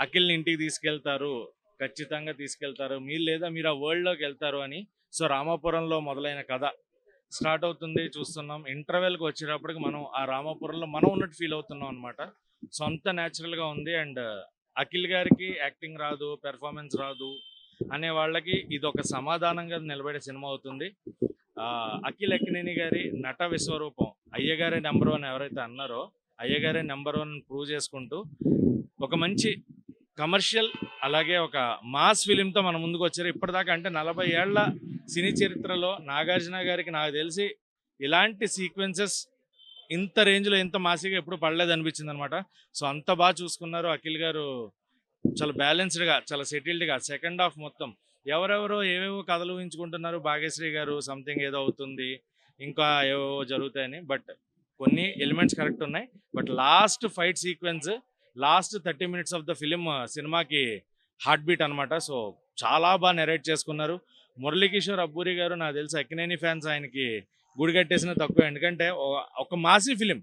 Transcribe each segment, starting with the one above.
అఖిల్ని ఇంటికి తీసుకెళ్తారు, ఖచ్చితంగా తీసుకెళ్తారు, మీరు లేదా మీరు ఆ వరల్డ్లోకి వెళ్తారు అని. సో రామాపురంలో మొదలైన కథ స్టార్ట్ అవుతుంది, చూస్తున్నాం. ఇంటర్వెల్కి వచ్చేటప్పటికి మనం ఆ రామాపురంలో మనం ఉన్నట్టు ఫీల్ అవుతున్నాం అనమాట. సో అంత న్యాచురల్గా ఉంది. అండ్ అఖిల్ గారికి యాక్టింగ్ రాదు, పెర్ఫార్మెన్స్ రాదు అనే వాళ్ళకి ఇది ఒక సమాధానంగా నిలబడే సినిమా అవుతుంది. అఖిల్ అక్కినేని గారి నట విశ్వరూపం, అయ్యగారే నెంబర్ వన్ ఎవరైతే అన్నారో అయ్యగారే నెంబర్ వన్ ప్రూవ్ చేసుకుంటూ ఒక మంచి కమర్షియల్ అలాగే ఒక మాస్ ఫిలింతో మన ముందుకు వచ్చారు. ఇప్పటిదాకా అంటే 40 ఏళ్ల సినీ చరిత్రలో నాగార్జున గారికి నాకు తెలిసి ఇలాంటి సీక్వెన్సెస్ ఇంత రేంజ్లో ఇంత మాసిగా ఎప్పుడు పడలేదు అనిపించింది అనమాట. సో అంత బాగా చూసుకున్నారు అఖిల్ గారు. చాలా బ్యాలెన్స్డ్గా, చాలా సెటిల్డ్గా సెకండ్ హాఫ్ మొత్తం ఎవరెవరో ఏవేవో కథలు ఊహించుకుంటున్నారు. భాగ్యశ్రీ గారు సంథింగ్ ఏదో అవుతుంది, ఇంకా ఏవేవో జరుగుతాయని. బట్ కొన్ని ఎలిమెంట్స్ కరెక్ట్ ఉన్నాయి. But last fight sequence, last 30 minutes of the film సినిమాకి హార్ట్ బీట్ అనమాట. సో చాలా బాగా నెరేట్ చేసుకున్నారు. మురళీకిషోర్ అబ్బూరి గారు నాకు తెలిసి అక్కినేని ఫ్యాన్స్ ఆయనకి గుడి కట్టేసిన తక్కువ. ఎందుకంటే ఒక మాసీ ఫిలిం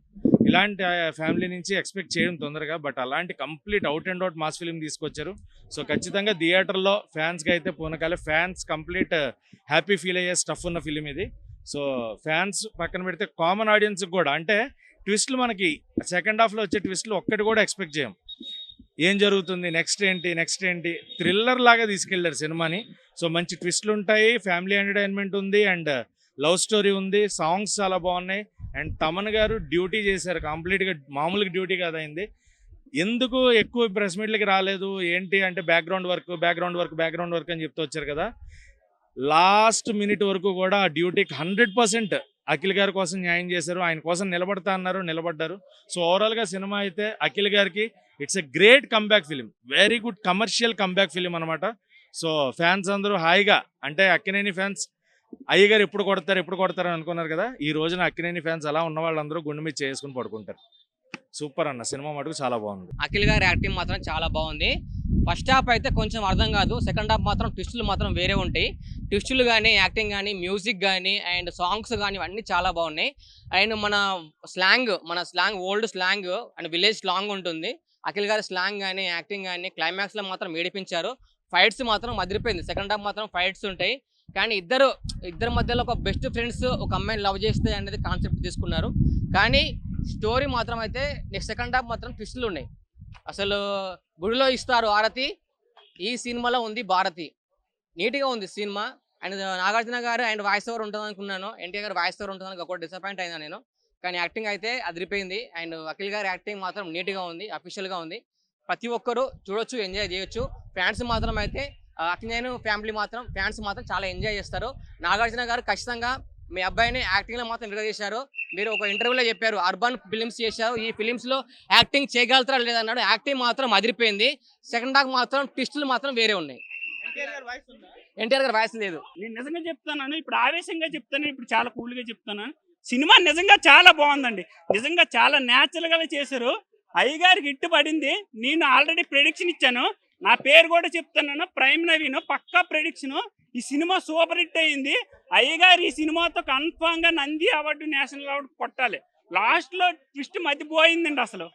ఇలాంటి ఫ్యామిలీ నుంచి ఎక్స్పెక్ట్ చేయడం తొందరగా, బట్ అలాంటి complete out and out mass film తీసుకొచ్చారు. సో ఖచ్చితంగా థియేటర్లో ఫ్యాన్స్కి అయితే పూనకాలే. ఫ్యాన్స్ కంప్లీట్ హ్యాపీ ఫీల్ అయ్యే స్టఫ్ ఉన్న ఫిలిం ఇది. సో ఫ్యాన్స్ పక్కన పెడితే కామన్ ఆడియన్స్కి కూడా, అంటే ట్విస్ట్లు మనకి సెకండ్ హాఫ్లో వచ్చే ట్విస్ట్లు ఒక్కటి కూడా ఎక్స్పెక్ట్ చేయం. ఏం జరుగుతుంది, నెక్స్ట్ ఏంటి థ్రిల్లర్ లాగా తీసుకెళ్లారు సినిమాని. సో మంచి ట్విస్ట్లు ఉంటాయి, ఫ్యామిలీ ఎంటర్టైన్మెంట్ ఉంది, అండ్ లవ్ స్టోరీ ఉంది, సాంగ్స్ చాలా బాగున్నాయి. అండ్ తమన్ గారు డ్యూటీ చేశారు కంప్లీట్గా, మామూలుగా డ్యూటీ కాదైంది. ఎందుకు ఎక్కువ ప్రెస్ మీట్లకి రాలేదు ఏంటి అంటే బ్యాక్గ్రౌండ్ వర్క్ అని చెప్తూ వచ్చారు కదా. లాస్ట్ మినిట్ వరకు కూడా ఆ డ్యూటీకి 100% అఖిల్ గారి కోసం న్యాయం చేశారు. ఆయన కోసం నిలబడతా అన్నారు, నిలబడ్డారు. సో ఓవరాల్గా సినిమా అయితే అఖిల్ గారికి it's a great comeback film, very good commercial comeback film అనమాట. సో ఫ్యాన్స్ అందరూ హాయిగా, అంటే అక్కినేని ఫ్యాన్స్ అయ్యగారు ఎప్పుడు కొడతారు అనుకున్నారు కదా, ఈ రోజున అక్కినేని ఫ్యాన్స్ అలా ఉన్న వాళ్ళందరూ గుండె మీద చేసుకుని పడుకుంటారు. సూపర్ అన్న, సినిమా మటుకు చాలా బాగుంది. అఖిల్ గారి యాక్టింగ్ మాత్రం చాలా బాగుంది. ఫస్ట్ హాఫ్ అయితే కొంచెం అర్థం కాదు, సెకండ్ హాఫ్ మాత్రం ట్విస్టులు మాత్రం వేరే ఉంటాయి. ట్విస్టులు కానీ, యాక్టింగ్ కానీ, మ్యూజిక్ కానీ, అండ్ సాంగ్స్ కానీ అన్నీ చాలా బాగున్నాయి. అండ్ మన slang old slang and village slang ఉంటుంది. అఖిల్ గారి స్లాంగ్ కానీ, యాక్టింగ్ కానీ, క్లైమాక్స్లో మాత్రం ఏడిపించారు. ఫైట్స్ మాత్రం అదిరిపోయింది. సెకండ్ హాఫ్ మాత్రం ఫైట్స్ ఉంటాయి, కానీ ఇద్దరు మధ్యలో ఒక బెస్ట్ ఫ్రెండ్స్ ఒక అమ్మాయిని లవ్ చేస్తే అనేది కాన్సెప్ట్ తీసుకున్నారు. కానీ స్టోరీ మాత్రం అయితే నెక్స్ట్ సెకండ్ హాఫ్ మాత్రం ట్విస్టులు ఉన్నాయి. అసలు గుడిలో ఇస్తారు ఆరతి, ఈ సినిమాలో ఉంది భారతి. నీట్గా ఉంది సినిమా. అండ్ నాగార్జున గారు అండ్ వాయిస్ ఓవర్ ఉంటుంది అనుకున్నాను, ఎన్టీఆర్ గారు వాయిస్ ఓవర్ ఉంటుందని ఒక డిసప్పాయింట్ అయినా నేను. కానీ యాక్టింగ్ అయితే అదిరిపోయింది. అండ్ అఖిల్ గారి యాక్టింగ్ మాత్రం నీట్గా ఉంది, అఫీషియల్గా ఉంది. ప్రతి ఒక్కరు చూడొచ్చు, ఎంజాయ్ చేయొచ్చు. ఫ్యాన్స్ మాత్రం అయితే అక్కినేని ఫ్యామిలీ మాత్రం ఫ్యాన్స్ మాత్రం చాలా ఎంజాయ్ చేస్తారు. నాగార్జున గారు ఖచ్చితంగా మీ అబ్బాయిని యాక్టింగ్లో మాత్రం విడుదల చేశారు. మీరు ఒక ఇంటర్వ్యూలో చెప్పారు అర్బన్ ఫిలిమ్స్ చేశారు, ఈ ఫిలిమ్స్లో యాక్టింగ్ చేయగలుగుతారా లేదన్నాడు. యాక్టింగ్ మాత్రం అదిరిపోయింది. సెకండ్ హాఫ్ మాత్రం ట్విస్టులు మాత్రం వేరే ఉన్నాయి. ఎన్టీఆర్ గారి వాయిస్ లేదు. నేను నిజంగా చెప్తాను, ఇప్పుడు ఆవేశంగా చెప్తాను, ఇప్పుడు చాలా కూల్గా చెప్తాను. సినిమా నిజంగా చాలా బాగుందండి. నిజంగా చాలా న్యాచురల్గా చేశారు. అయ్యగారికి హిట్ పడింది. నేను ఆల్రెడీ ప్రెడిక్షన్ ఇచ్చాను, నా పేరు కూడా చెప్తున్నాను, ప్రైమ్ నవీన్ పక్కా ప్రెడిక్షన్. ఈ సినిమా సూపర్ హిట్ అయింది. అయ్యగారు ఈ సినిమాతో కన్ఫామ్ గా నంది అవార్డు, నేషనల్ అవార్డు కొట్టాలి. లాస్ట్ లో ట్విస్ట్ మతిపోయిందండి. అసలు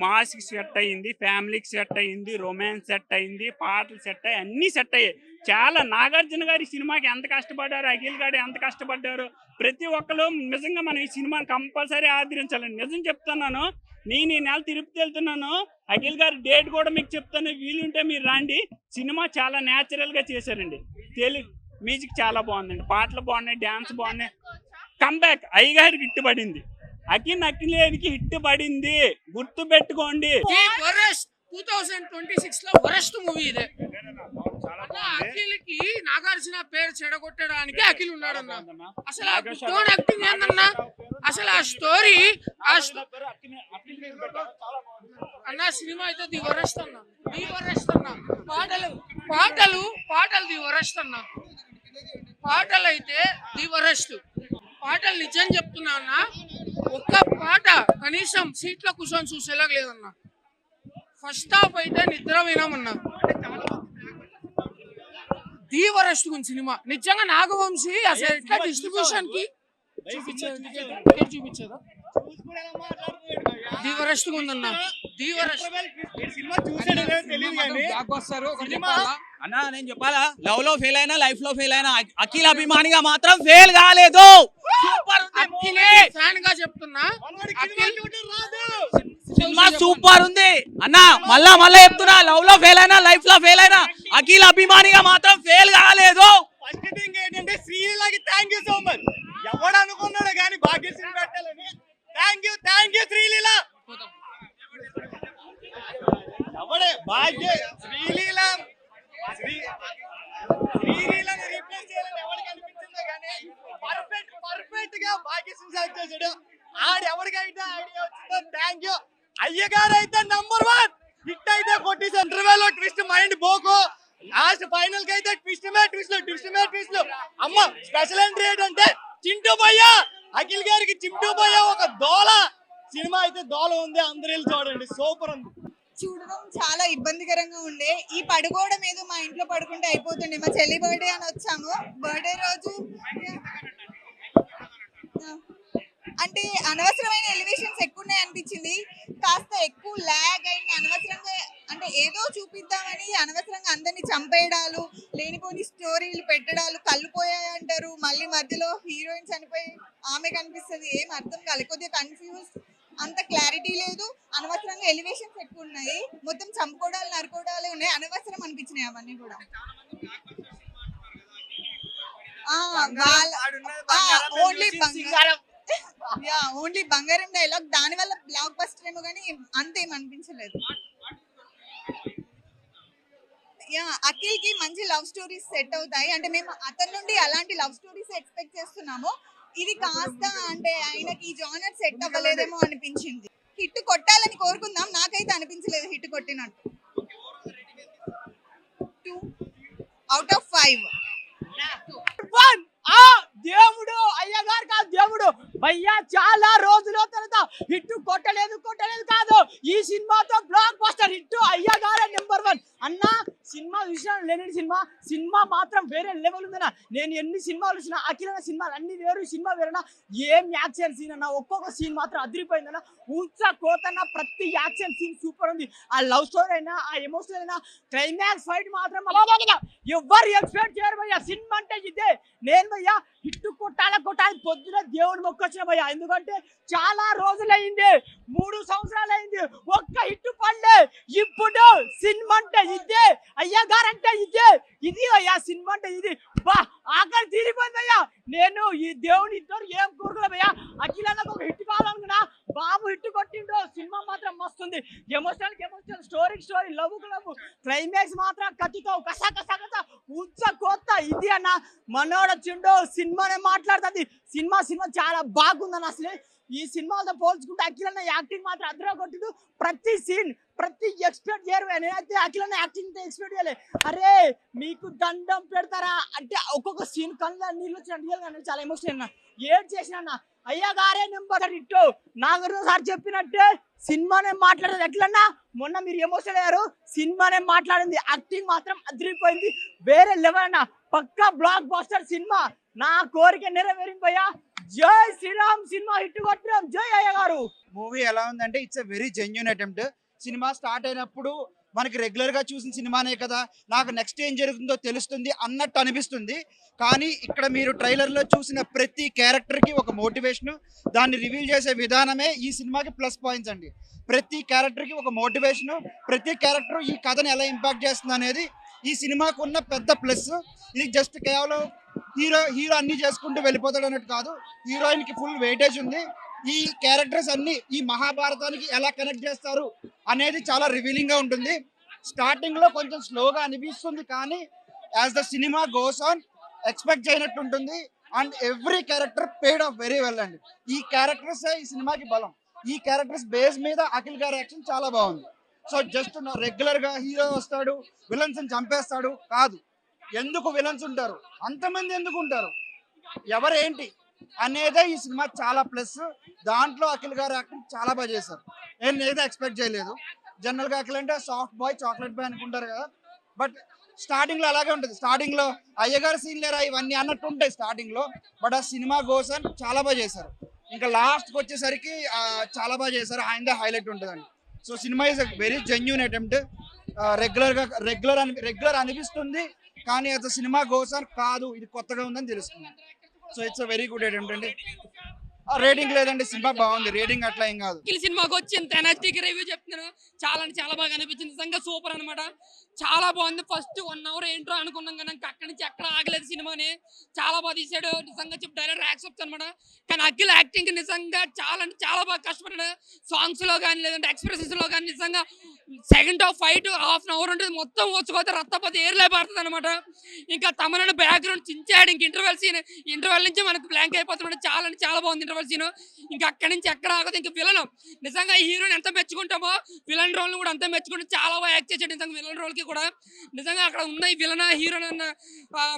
మాస్కి సెట్ అయింది, ఫ్యామిలీకి సెట్ అయింది, రొమాన్స్ సెట్ అయింది, పాటలు సెట్ అయ్యి అన్నీ సెట్ అయ్యాయి. చాలా నాగార్జున గారి సినిమాకి ఎంత కష్టపడ్డారు, అఖిల్ గారు ఎంత కష్టపడ్డారు, ప్రతి ఒక్కరు నిజంగా మనం ఈ సినిమాని కంపల్సరీ ఆదరించాలండి. నిజం చెప్తున్నాను, నేను ఈ నెల తిరుపతి వెళ్తున్నాను. అఖిల్ గారి డేట్ కూడా మీకు చెప్తాను, వీలుంటే మీరు రండి. సినిమా చాలా న్యాచురల్గా చేశారండి. తెలుగు మ్యూజిక్ చాలా బాగుందండి, పాటలు బాగున్నాయి, డ్యాన్స్ బాగున్నాయి. కంబ్యాక్ అయ్యగారికి హిట్ పడింది, అక్కినేనికి హిట్ పడింది, గుర్తు పెట్టుకోండి. 2026 లో వరస్ట్ మూవీ ఇదే. అఖిల్కి నాగార్జున పేరు చెడగొట్టడానికి అఖిల్ ఉన్నాడన్నా. అసలు యాక్టింగ్ ఏందన్నా, అసలు ఆ స్టోరీ అన్న సినిమా అయితే ది వరస్ట్ అన్నా. పాటలు ది వరస్ట్ అన్నా. పాటలు అయితే ది వరస్ట్. పాటలు నిజం చెప్తున్నా అన్న, ఒక్క పాట కనీసం సీట్లో కూర్చొని చూసేలాగా లేదన్నా. ఫస్ట్ హాఫ్ అయితే నిద్ర వినామన్నా. ది వరస్ట్ గురించి సినిమా నిజంగా. నాగవంశీ అసలు ఎట్లా డిస్ట్రిబ్యూషన్ కి చూపించేదా ది వరస్ట్ ఉందన్న, ది వరస్ట్. అన్నా నేను చెప్పాలా, లవ్ లో ఫెయిల్ అయినా లైఫ్ లో ఫెయిల్ అయినా అఖిల్ అభిమానిగా మాత్రం ఫెయిల్ కాలేదు. సూపర్ ఉంది అఖిల్ ఫ్యాన్ గా చెప్తున్నా, అఖిల్ సినిమా సూపర్ ఉంది అన్నా. మళ్ళా చెప్తున్నా, లవ్ లో ఫెయిల్ అయినా లైఫ్ లో ఫెయిల్ అయినా అఖిల్ అభిమానిగా మాత్రం ఫెయిల్ కాలేదు. ఫస్ట్ థింగ్ ఏంటంటే శ్రీలీలకి థ్యాంక్ యూ సో మచ్. ఎవడు అనుకున్నాడు కానీ భాగ్యశ్రీ పెట్టాలని. Thank you Sreeleela. Yevade Bhagya Sreeleela శ్రీలీలని replace చేయాలని ఎవరికి అనిపించిందో కానీ పర్ఫెక్ట్ గా భాగ్యశ్రీ సెలెక్ట్ చేశాడు. ఎవరికైతే ఐడియా వచ్చిందో థ్యాంక్ యూ. అయ్యగారు అయితే #1 హిట్ అయితే కొట్టేసి ఇంటర్వెల్ లో ట్విస్ట్ మైండ్ పోకు. లాస్ట్ ఫైనల్ కి అయితే ట్విస్ట్ ట్విస్ట్. అమ్మ స్పెషల్ ఎంట్రీ ఏంటంటే చింటూ భయ్య, అఖిల్ గారికి చింటూ భయ్య ఒక దోల. సినిమా అయితే దోల ఉంది, అందరూ వెళ్ళి చూడండి, సూపర్ ఉంది. చూడడం చాలా ఇబ్బందికరంగా ఉండే. ఈ పడుకోవడం ఏదో మా ఇంట్లో పడుకుంటే అయిపోతుండే. మా చెల్లి బర్త్డే అని వచ్చాము. బర్త్డే రోజు అంటే అనవసరమైన ఎలివేషన్స్ ఎక్కువ ఉన్నాయి అనిపించింది. కాస్త ఎక్కువ లాగ్ అయింది అనవసరంగా. అంటే ఏదో చూపిద్దామని అనవసరంగా అందరినీ చంపేయడాలు, లేనిపోని స్టోరీలు పెట్టడాలు, కళ్ళు పోయాయి అంటారు, మళ్ళీ మధ్యలో హీరోయిన్ చనిపోయి ఆమె కనిపిస్తుంది. ఏం అర్థం కాలేదు, కొద్దిగా కన్ఫ్యూజ్, అంత క్లారిటీ లేదు. అనవసరంగా ఎలివేషన్స్ ఎక్కువ ఉన్నాయి. మొత్తం చంపుకోవడాలు నరుకోవడాలే ఉన్నాయి. అనవసరం అనిపించినాయి అవన్నీ కూడా. ఓన్లీ బంగారం డైలాగ్, దాని వల్ల బ్లాక్ బస్టర్ ఏమో కానీ అంతేం అనిపించలేదు. అఖిల్ కి మంచి లవ్ స్టోరీస్ సెట్ అవుతాయి. అంటే మేము అతని నుండి అలాంటి లవ్ స్టోరీస్ ఎక్స్పెక్ట్ చేస్తున్నాము. ఇది కాస్త అంటే ఆయనకి ఈ జానర్ సెట్ అవ్వలేదేమో అనిపించింది. హిట్ కొట్టాలని కోరుకుందాం, నాకైతే అనిపించలేదు హిట్ కొట్టినట్టు. 2/5. దేవుడు అయ్యగారు కాదు, దేవుడు భయ్యా. చాలా రోజుల తర్వాత హిట్ కొట్టలేదు కాదు, ఈ సినిమాతో బ్లాక్ బస్టర్ హిట్. అయ్యగారే #1 అన్నా. సినిమా చూసినా లేని సినిమా మాత్రం వేరే లెవెల్ ఉందన్నా. నేను ఎన్ని సినిమాలు చూసినా అఖిల్ సినిమాలు అన్ని వేరు, సినిమా వేరేనా. ఏం యాక్షన్ సీన్ అన్న, ఒక్కొక్క సీన్ మాత్రం అదిరిపోయిందన్న. ఊచ కోతన్న ప్రతి యాక్షన్ సీన్ సూపర్ ఉంది. ఆ లవ్ స్టోరీ అయినా, ఆ ఎమోషనల్ అయినా, క్లైమాక్స్ ఫైట్ మాత్రం ఎవరు ఎక్స్పెక్ట్ చేయరు భయ్యా. సినిమా అంటే ఇదే. నేను భయ్యా హిట్ కొట్టాలి పొద్దున దేవుడు మొక్కొచ్చిన భయ్యా. ఎందుకంటే చాలా రోజులైంది, 3 సంవత్సరాలు అయింది, ఒక్క హిట్ పడలే. ఇప్పుడు సినిమా అంటే ఇదే, అయ్యగారు అంటే ఇది అయ్యా. సినిమా అంటే ఇది. బా ఆఖరి తీరిపోయింది అయ్యా. నేను ఈ దేవుని ఇద్దరు ఏం కోరుకోలేమయ్యా. అఖిలన్నకు ఒక హిట్ కావాలనుకున్నా, బాబు హిట్ కొట్టిండు. సినిమా మాత్రం మస్తుంది. ఎమోషనల్, స్టోరీ, లవ్, క్లైమాక్స్ మాత్రం కత్తితో కసా ఉచ్చ కొత్త ఇది అన్న. మనోడు వచ్చిండు, సినిమానే మాట్లాడుతుంది. సినిమా చాలా బాగుందన్న. అసలు ఈ సినిమాతో పోల్చుకుంటే అఖిలన్న యాక్టింగ్ మాత్రం అద్దరా కొట్టిండు. ప్రతి సీన్ ఎక్స్పెక్ట్ చేయరు. నేనైతే అఖిలన్న యాక్టింగ్ ఎక్స్పెక్ట్ చేయలే. అరే మీకు దండం పెడతారా అంటే ఒక్కొక్క సీన్ కళ్ళ నీళ్ళు వచ్చినట్టు చాలా ఎమోషనల్. ఏడ్ చేసిన అయ్యగారే #1 నాగార్జున సార్ చెప్పినట్టే సినిమానే మాట్లాడేది. ఎట్లన్నా మొన్న మీరు ఎమోషనల్ అయ్యారు, సినిమానే మాట్లాడింది. యాక్టింగ్ మాత్రం అదిరిపోయింది, వేరే లెవెల్ అన్న. పక్కా బ్లాక్ బస్టర్ సినిమా. నా కోరిక నెరవేరింది భయ్యా. జై శ్రీరామ్. Cinema hit కొట్టినాం. జై అయ్యగారు. మూవీ ఎలా ఉందంటే it's a very genuine attempt. Cinema start అయినప్పుడు మనకి రెగ్యులర్ గా చూసిన సినిమానే కదా, నాకు నెక్స్ట్ ఏం జరుగుతుందో తెలుస్తుంది అన్నట్టు అనిపిస్తుంది. కానీ ఇక్కడ మీరు ట్రైలర్ లో చూసిన ప్రతి క్యారెక్టర్ కి ఒక మోటివేషన్, దాన్ని రివీల్ చేసే విధానమే ఈ సినిమాకి ప్లస్ పాయింట్స్ అండి. ప్రతి క్యారెక్టర్ కి ఒక మోటివేషన్, ప్రతి క్యారెక్టర్ ఈ కథను ఎలా ఇంపాక్ట్ చేస్తుంది అనేది ఈ సినిమాకు ఉన్న పెద్ద ప్లస్. ఇది జస్ట్ కేవలం హీరో అన్ని చేసుకుంటూ వెళ్ళిపోతాడు అన్నట్టు కాదు. హీరోయిన్ కి ఫుల్ వెయిటేజ్ ఉంది. ఈ క్యారెక్టర్స్ అన్ని ఈ మహాభారతానికి ఎలా కనెక్ట్ చేస్తారు అనేది చాలా రివీలింగ్ గా ఉంటుంది. స్టార్టింగ్ లో కొంచెం స్లోగా అనిపిస్తుంది, కానీ as the cinema goes on expect చేయనట్టు ఉంటుంది. And every character paid off very well అండి. ఈ క్యారెక్టర్స్ ఈ సినిమాకి బలం. ఈ క్యారెక్టర్స్ బేస్ మీద అఖిల్ గారి యాక్షన్ చాలా బాగుంది. సో జస్ట్ రెగ్యులర్ గా హీరో వస్తాడు, విలన్స్ చంపేస్తాడు కాదు. ఎందుకు విలన్స్ ఉంటారు, అంతమంది ఎందుకు ఉంటారు, ఎవరేంటి అనేదే ఈ సినిమా చాలా ప్లస్. దాంట్లో అఖిల్ గారు యాక్టింగ్ చాలా బాగా చేశారు. నేను ఏదో ఎక్స్పెక్ట్ చేయలేదు. జనరల్ గా అఖిల్ అంటే సాఫ్ట్ బాయ్, చాక్లెట్ బాయ్ అనుకుంటారు కదా, బట్ స్టార్టింగ్ లో అలాగే ఉంటుంది. స్టార్టింగ్ లో అయ్యగారు సీన్ లేరా ఇవన్నీ అన్నట్టు ఉంటాయి స్టార్టింగ్ లో, బట్ ఆ సినిమా కోసం చాలా బాగా చేశారు. ఇంకా లాస్ట్కి వచ్చేసరికి చాలా బాగా చేశారు, ఆయనదే హైలైట్ ఉంటుందండి. So cinema is very genuine attempt. Regular అనిపిస్తుంది, కానీ అది సినిమా గోసార్ కాదు, ఇది కొత్తగా ఉందని తెలుస్తుంది. So it's very good attempt అండి. రేటింగ్ లేదండి, సినిమా బాగుంది, రేటింగ్ అట్లా ఏం కాదు. ఈ సినిమాకి వచ్చి ఇంత ఎనర్జీకి రివ్యూ చెప్తున్నాను. చాలా అంటే చాలా బాగా అనిపించింది, నిజంగా సూపర్ అనమాట. చాలా బాగుంది. ఫస్ట్ 1 hour ఏంటో అనుకున్నాం కానీ అక్కడి నుంచి ఎక్కడ ఆగలేదు సినిమాని. చాలా బాగా తీసాడు, నిజంగా చెప్పి డైరెక్టర్ యాక్సెప్ట్ అనమాట. కానీ అఖిల్ యాక్టింగ్ నిజంగా చాలా అంటే చాలా బాగా కష్టపడ్డాడు. సాంగ్స్ లో కానీ లేదంటే ఎక్స్ప్రెషన్స్ లో కానీ నిజంగా సెకండ్ హాఫ్ ఫైట్ 1/2 hour ఉంటుంది, మొత్తం వచ్చుకోతే రక్తపోతే ఏర్లే పడుతుంది అనమాట. ఇంకా తమను బ్యాక్గ్రౌండ్ చించాడు. ఇంక ఇంటర్వెల్ నుంచి మనకు బ్లాంక్ అయిపోతున్నాడు. చాలా అంటే చాలా బాగుంది ఇంటర్వెల్ సీన్. ఇంకా అక్కడి నుంచి ఎక్కడ ఆగదు. ఇంకా విలన్ నిజంగా ఈ హీరోని ఎంత మెచ్చుకుంటామో విలన్ రోల్ కూడా అంతే మెచ్చుకుంటే చాలా బాగా యాక్ట్ చేసాడు. నిజంగా విలన్ రోల్ కి కూడా నిజంగా అక్కడ ఉన్న ఈ విలన్ హీరోని అన్న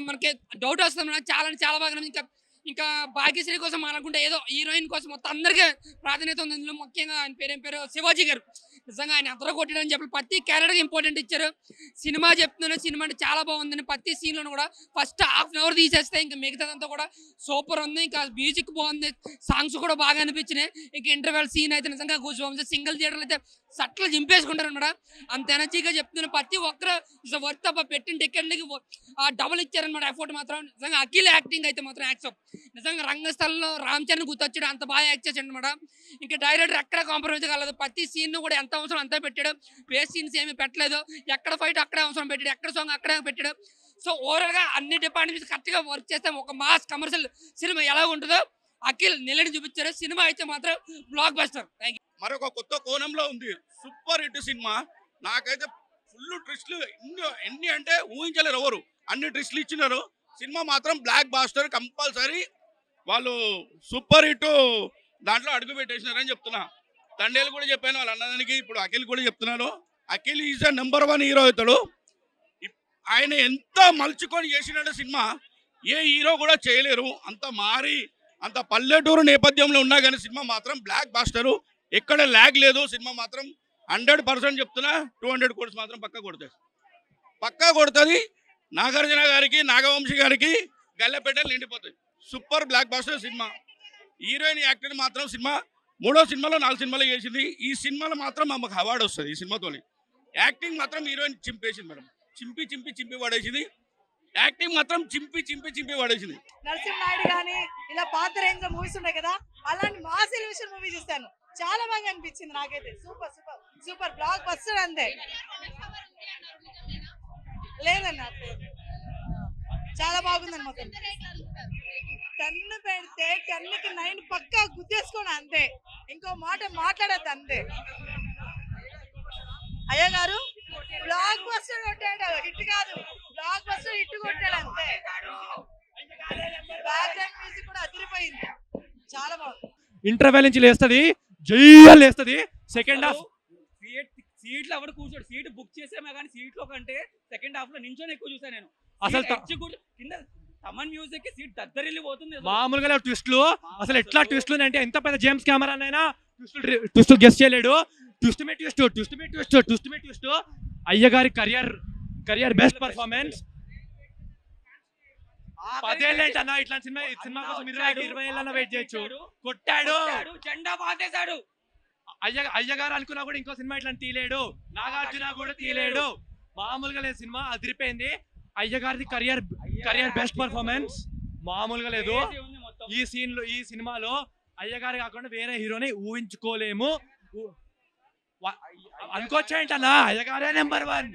మనకి డౌట్ వస్తుంది. చాలా అంటే చాలా బాగా. ఇంకా భాగ్యశ్రీ కోసం అనుకుంటే ఏదో హీరోయిన్ కోసం మొత్తం అందరికీ ప్రాధాన్యత ఉంది. ఇందులో ముఖ్యంగా ఆయన ఏం పేరు శివాజీ గారు. నిజంగా ఆయన అందరూ కొట్టాడని చెప్పి ప్రతి క్యారెక్టర్ ఇంపార్టెంట్ ఇచ్చారు. సినిమా చెప్తున్నాను, సినిమా అంటే చాలా బాగుందని ప్రతి సీన్ లో కూడా ఫస్ట్ 1/2 hour తీసేస్తే ఇంకా మిగతాదంతా కూడా సూపర్ ఉంది. ఇంకా మ్యూజిక్ బాగుంది, సాంగ్స్ కూడా బాగా అనిపించినాయి. ఇంకా ఇంటర్వెల్ సీన్ అయితే నిజంగా కూర్చోవాలి. సింగిల్ థియేటర్లు అయితే సట్లు చింపేసుకుంటారు అనమాట. అంత ఎనర్జీగా చెప్తున్నాను. ప్రతి ఒక్కరు వర్త్ పెట్టిన టికెట్లకి డబుల్ ఇచ్చారనమాట ఎఫర్ట్ మాత్రం. నిజంగా అఖిల్ యాక్టింగ్ అయితే మాత్రం యాక్సెప్ట్. నిజంగా రంగస్థలంలో రామ్ చరణ్ గుర్తొచ్చాడు, అంత బాగా యాక్ట్ చేశాడు అనమాట. ఇంకా డైరెక్టర్ ఎక్కడ కాంప్రమైజ్ కాలేదు. ప్రతి సీన్ కూడా ఎంత అవసరం అంతా పెట్టాడు. బేస్ సీన్స్ ఏమి పెట్టలేదు. ఎక్కడ ఫైట్ అక్కడే అవసరం పెట్టాడు, ఎక్కడ సాంగ్ అక్కడే పెట్టాడు. సో ఓవరాల్ గా అన్ని డిపార్ట్మెంట్స్ కరెక్ట్ గా వర్క్ చేస్తే ఒక మాస్ కమర్షియల్ సినిమా ఎలా ఉంటుందో అఖిల్ నిలడి చూపించారు. సినిమా అయితే మాత్రం బ్లాక్ బస్టర్. Thank you. మరొక కొత్త కోణంలో ఉంది, సూపర్ హిట్ సినిమా. నాకైతే ఫుల్ ట్విస్ట్లు ఎన్ని అంటే ఊహించలేరు ఎవరు, అన్ని ట్విస్ట్లు ఇచ్చినారు. సినిమా మాత్రం బ్లాక్ బాస్టర్, కంపల్సరీ వాళ్ళు సూపర్ హిట్ దాంట్లో అడుగు పెట్టేసినారని చెప్తున్నా. తండేలు కూడా చెప్పాను వాళ్ళ అన్నదానికి, ఇప్పుడు అఖిల్ కూడా చెప్తున్నాను. Akhil is the number 1 hero అవుతాడు. ఆయన ఎంత మలుచుకొని చేసినాడు సినిమా, ఏ హీరో కూడా చేయలేరు. అంత మారి అంత పల్లెటూరు నేపథ్యంలో ఉన్నా కానీ సినిమా మాత్రం బ్లాక్ బాస్టరు. ఎక్కడ ల్యాగ్ లేదు. సినిమా మాత్రం 100% చెప్తున్నా, 200 crores మాత్రం పక్కా కొడుతుంది. నాగార్జున గారికి, నాగవంశీ గారికి గల్లెపెట్టలు నిండిపోతాయి. Super blockbuster cinema. Heroine actor మాత్రం సినిమా 3వ సినిమాలో 4 సినిమాలు చేసింది. ఈ సినిమాలో మాత్రం మాకు అవార్డు వస్తుంది. ఈ సినిమాతో యాక్టింగ్ మాత్రం హీరోయిన్ చింపేసింది మేడం. చింపి పడేసింది. యాక్టింగ్ మాత్రం చింపి పడేసింది. నరసింహనాయుడు కానీ ఇలా పాత రేంజ్ లో మూవీస్ ఉన్నాయి కదా, అలాంటి మాస్ ఎలివేషన్ మూవీ చూస్తాను, చాలా బాగా అనిపించింది నాకైతే. సూపర్ బ్లాక్ బస్టర్ అంతే. లేదన్న చాలా బాగుందని మొత్తం 10 పెడితే 10కి 9 పక్కా గుద్దేసుకోండి అంతే. ఇంకో మాట మాట్లాడద్దు అంతే. అయ్య గారు బ్లాక్ బస్టర్ కొట్టాడు, హిట్ కాదు, బ్లాక్ బస్టర్ హిట్ కొట్టాడు అంతే. బ్యాక్గ్రౌండ్ మ్యూజిక్ కూడా అదిరిపోయింది, చాలా బాగుంది. ఇంటర్వెల్ నుంచి లేస్తుంది, జైలు లేస్తుంది. సెకండ్ హాఫ్ సీట్లు ఎవరు కూర్చోడు. సీట్ బుక్ చేసామే కానీ సీట్లో కంటే సెకండ్ హాఫ్ లో నించొని ఎక్కువ చూసాను నేను. అసలు కింద తమన్ మ్యూజిక్ సీట్ దద్దరిల్లి పోతుంది. మామూలుగా ట్విస్ట్లు, అసలు ఎట్లా ట్విస్ట్లు అంటే ఎంత పెద్ద జేమ్స్ కెమెరాన్ అయినా ట్విస్ట్ గెస్ట్ చేయలేడు. ట్విస్ట్ మే ట్విస్ట్. అయ్యగారి కెరియర్ బెస్ట్ పర్ఫార్మెన్స్. 10 ఏళ్ళు ఏంటన్నా ఇట్లాంటి సినిమా కోసం 20 ఏళ్ళన్నా వెయిట్ చేయొచ్చు. కొట్టాడు, జెండా పాతేశాడు. అయ్యగారు అనుకున్నా కూడా ఇంకో సినిమా ఇట్లా తీయలేడు. నాగార్జున కూడా తీయలేడు. మామూలుగా లేదు, సినిమా అదిరిపోయింది. అయ్యగారిది కెరియర్ బెస్ట్ పర్ఫార్మెన్స్ మామూలుగా లేదు. ఈ సినిమాలో అయ్యగారు కాకుండా వేరే హీరోని ఊహించుకోలేము. అనుకోవచ్చేంటన్నా, అయ్యగారే నెంబర్ 1.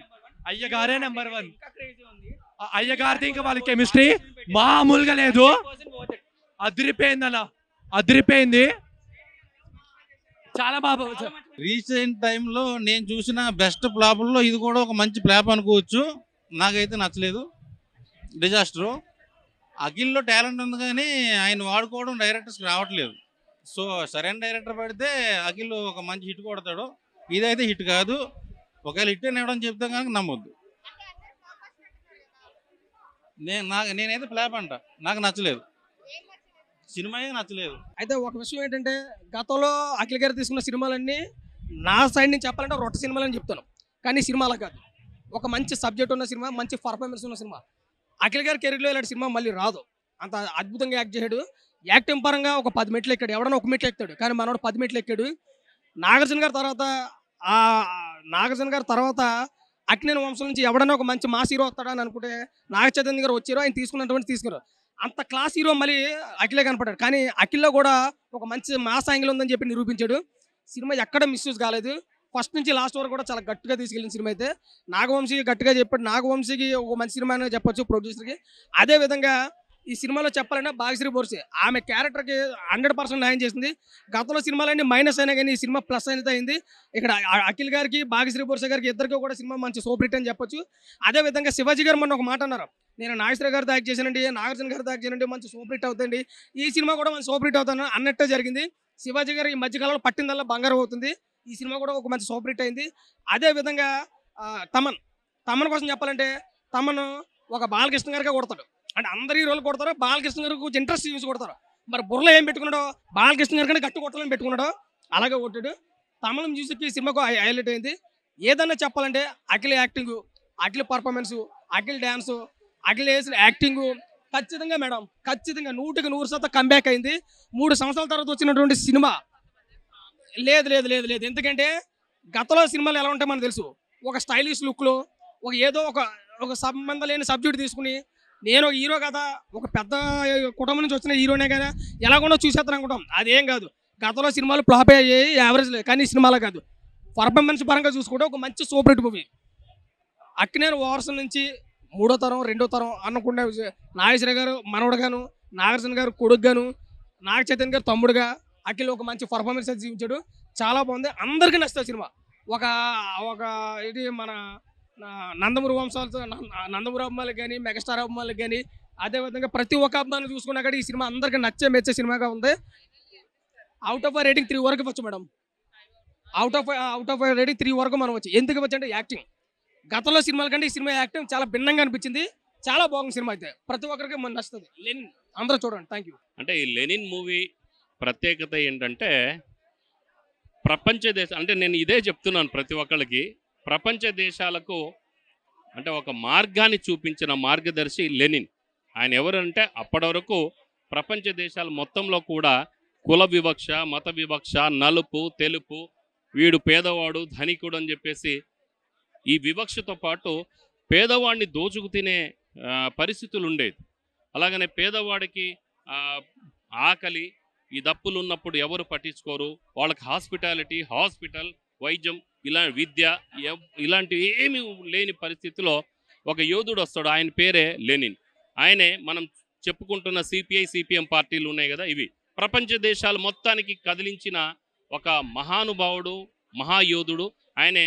అయ్యగారిది ఇంకా వాళ్ళ కెమిస్ట్రీ మామూలుగా లేదు. అదిరిపోయింది. చాలా బాగా. రీసెంట్ టైంలో నేను చూసిన బెస్ట్ ఫ్లాపుల్లో ఇది కూడా ఒక మంచి ఫ్లాప్ అనుకోవచ్చు. నాకైతే నచ్చలేదు, డిజాస్టరు. అఖిల్లో టాలెంట్ ఉంది కానీ ఆయన వాడుకోవడం డైరెక్టర్స్కి రావట్లేదు. సో సరైన డైరెక్టర్ పడితే అఖిల్ ఒక మంచి హిట్ కొడతాడు. ఇదైతే హిట్ కాదు. ఒకవేళ హిట్ అని ఇవ్వడం చెప్తాం కనుక నమ్మొద్దు. నేనైతే ఫ్లాప్ అంట. నాకు నచ్చలేదు, సినిమా నచ్చలేదు. అయితే ఒక విషయం ఏంటంటే, గతంలో అఖిల్ గారు తీసుకున్న సినిమాలన్నీ నా సైడ్ నుంచి చెప్పాలంటే రొట్ట సినిమాలని చెప్తాను. కానీ సినిమాలా కాదు, ఒక మంచి సబ్జెక్ట్ ఉన్న సినిమా, మంచి పర్ఫార్మెన్స్ ఉన్న సినిమా. అఖిల్ గారి కెరీర్లో ఇలాంటి సినిమా మళ్ళీ రాదు. అంత అద్భుతంగా యాక్ట్ చేశాడు. యాక్టింగ్ పరంగా ఒక 10 మెట్లు ఎక్కాడు, ఎవడన్నా ఒక మెట్లు ఎక్కుతాడు, కానీ మనోడు 10 మెట్లు ఎక్కాడు. నాగార్జున గారి తర్వాత ఆ నాగార్జున గారి తర్వాత అక్కినేని వంశం నుంచి ఎవడన్నా ఒక మంచి మాస్ హీరో వస్తాడని అనుకుంటే నాగ చైతన్య గారు వచ్చారు, ఆయన తీసుకున్నారు. అంత క్లాస్ హీరో మళ్ళీ అఖిలే కనపడ్డాడు, కానీ అఖిల్లో కూడా ఒక మంచి మాస్ యాంగిల్ ఉందని చెప్పి నిరూపించాడు. సినిమా ఎక్కడ మిస్యూజ్ కాలేదు, ఫస్ట్ నుంచి లాస్ట్ వరకు కూడా చాలా గట్టిగా తీసుకెళ్ళిన సినిమా అయితే. నాగవంశీ గట్టిగా చెప్పాడు, నాగవంశీకి ఒక మంచి సినిమా అనేది చెప్పొచ్చు ప్రొడ్యూసర్కి. అదేవిధంగా ఈ సినిమాలో చెప్పాలంటే భాగ్యశ్రీ బోర్సే ఆమె క్యారెక్టర్కి 100% న్యాయం చేసింది. గతంలో సినిమాలన్నీ మైనస్ అయినా కానీ ఈ సినిమా ప్లస్ అనేది అయింది. ఇక్కడ అఖిల్ గారికి భాగ్యశ్రీ బోర్సే గారికి ఇద్దరికి కూడా సినిమా మంచి సూపర్ హిట్ అని చెప్పొచ్చు. అదేవిధంగా శివాజీ గారు మొన్న ఒక మాట అన్నారు, నేను నాగేశ్వర గారితో యాక్ట్ చేశానండి, నాగార్జున గారితో యాక్ట్ చేశానండి, మంచి సూపర్ హిట్ అవుతుంది, ఈ సినిమా కూడా మంచి సూపర్ హిట్ అవుతాను అన్నట్టే జరిగింది. శివాజీ గారు ఈ మధ్యకాలంలో పట్టిందల్లా బంగారం అవుతుంది, ఈ సినిమా కూడా ఒక మంచి సూపర్ హిట్ అయింది. అదేవిధంగా తమన్ కోసం చెప్పాలంటే తమన్ ఒక బాలకృష్ణ గారిగా కొడతాడు, అంటే అందరు హీరోలు కొడతారు, బాలకృష్ణ గారికి కొంచెం ఇంట్రెస్ట్ చూసి కొడతారు. మరి బుర్రలో ఏం పెట్టుకున్నాడో బాలకృష్ణ గారి కంటే గట్టు కొట్టాలని పెట్టుకున్నాడో అలాగే కొట్టాడు. తమిళ మ్యూజిక్ ఈ సినిమాకు హైలైట్ అయింది. ఏదన్నా చెప్పాలంటే Akhil acting, Akhil performance, Akhil dance, Akhil వేసిన యాక్టింగ్ ఖచ్చితంగా 100% 100% కంబ్యాక్ అయింది. 3 సంవత్సరాల తర్వాత వచ్చినటువంటి సినిమా లేదు. ఎందుకంటే గతంలో సినిమాలు ఎలా ఉంటాయో మనకు తెలుసు, ఒక స్టైలిష్ లుక్లో ఏదో ఒక సంబంధం లేని సబ్జెక్ట్ తీసుకుని నేను ఒక హీరో కదా, ఒక పెద్ద కుటుంబం నుంచి వచ్చిన హీరోనే కదా, ఎలాగొండో చూసేస్తాను అనుకుంటాం. అదేం కాదు, గతంలో సినిమాలు ఫ్లాప్ అయ్యాయి, యావరేజ్ లేదు, కానీ సినిమాలో కాదు, పర్ఫార్మెన్స్ పరంగా చూసుకుంటే ఒక మంచి సూపర్ హిట్ మూవీ. అక్కినేని వారసుల నుంచి 3వ తరం 2వ తరం అనుకుంటే నాగేశ్వర గారు మనవడుగాను, నాగార్జున గారు కొడుకుగాను, నాగ చైతన్య గారు తమ్ముడుగా అఖిల్ ఒక మంచి పర్ఫార్మెన్స్ అయితే చూపించాడు. చాలా బాగుంది, అందరికీ నచ్చుతుంది సినిమా. ఒక ఇది మన నందమూరి వంశాలతో నందమూరి అభిమానులకు కానీ, మెగాస్టార్ అభిమానులకు కానీ, అదేవిధంగా ప్రతి ఒక్క అభిమానులు చూసుకున్నా కానీ ఈ సినిమా అందరికీ మెచ్చే సినిమాగా ఉంది. అవుట్ ఆఫ్ రేటింగ్ 3 వరకు వచ్చు మేడం. అవుట్ ఆఫ్ రేటింగ్ 3 వరకు మనం వచ్చి ఎందుకు వచ్చి అంటే యాక్టింగ్, గతంలో సినిమాల కంటే ఈ సినిమా యాక్టింగ్ చాలా భిన్నంగా అనిపించింది. చాలా బాగుంది సినిమా అయితే, ప్రతి ఒక్కరికి మన నచ్చుతుంది. లెనిన్ అందరూ చూడండి. Thank you. అంటే ఈ లెనిన్ మూవీ ప్రత్యేకత ఏంటంటే ప్రపంచ దేశం, అంటే నేను ఇదే చెప్తున్నాను ప్రతి ఒక్కళ్ళకి, ప్రపంచ దేశాలకు అంటే ఒక మార్గాన్ని చూపించిన మార్గదర్శి లెనిన్. ఆయన ఎవరంటే అప్పటి వరకు ప్రపంచ దేశాల మొత్తంలో కూడా కుల వివక్ష, మత వివక్ష, నలుపు తెలుపు, వీడు పేదవాడు ధనికుడు అని చెప్పేసి ఈ వివక్షతో పాటు పేదవాడిని దోచుకు తినే పరిస్థితులు ఉండేది. అలాగనే పేదవాడికి ఆకలి, ఈ దప్పులు ఉన్నప్పుడు ఎవరు పట్టించుకోరు, వాళ్ళకి హాస్పిటల్, వైద్యం, విద్య ఇలాంటివి ఏమీ లేని పరిస్థితిలో ఒక యోధుడు వస్తాడు, ఆయన పేరే లెనిన్. ఆయనే మనం చెప్పుకుంటున్న సిపిఎం పార్టీలు ఉన్నాయి కదా, ఇవి ప్రపంచ దేశాలు మొత్తానికి కదిలించిన ఒక మహానుభావుడు, మహాయోధుడు. ఆయనే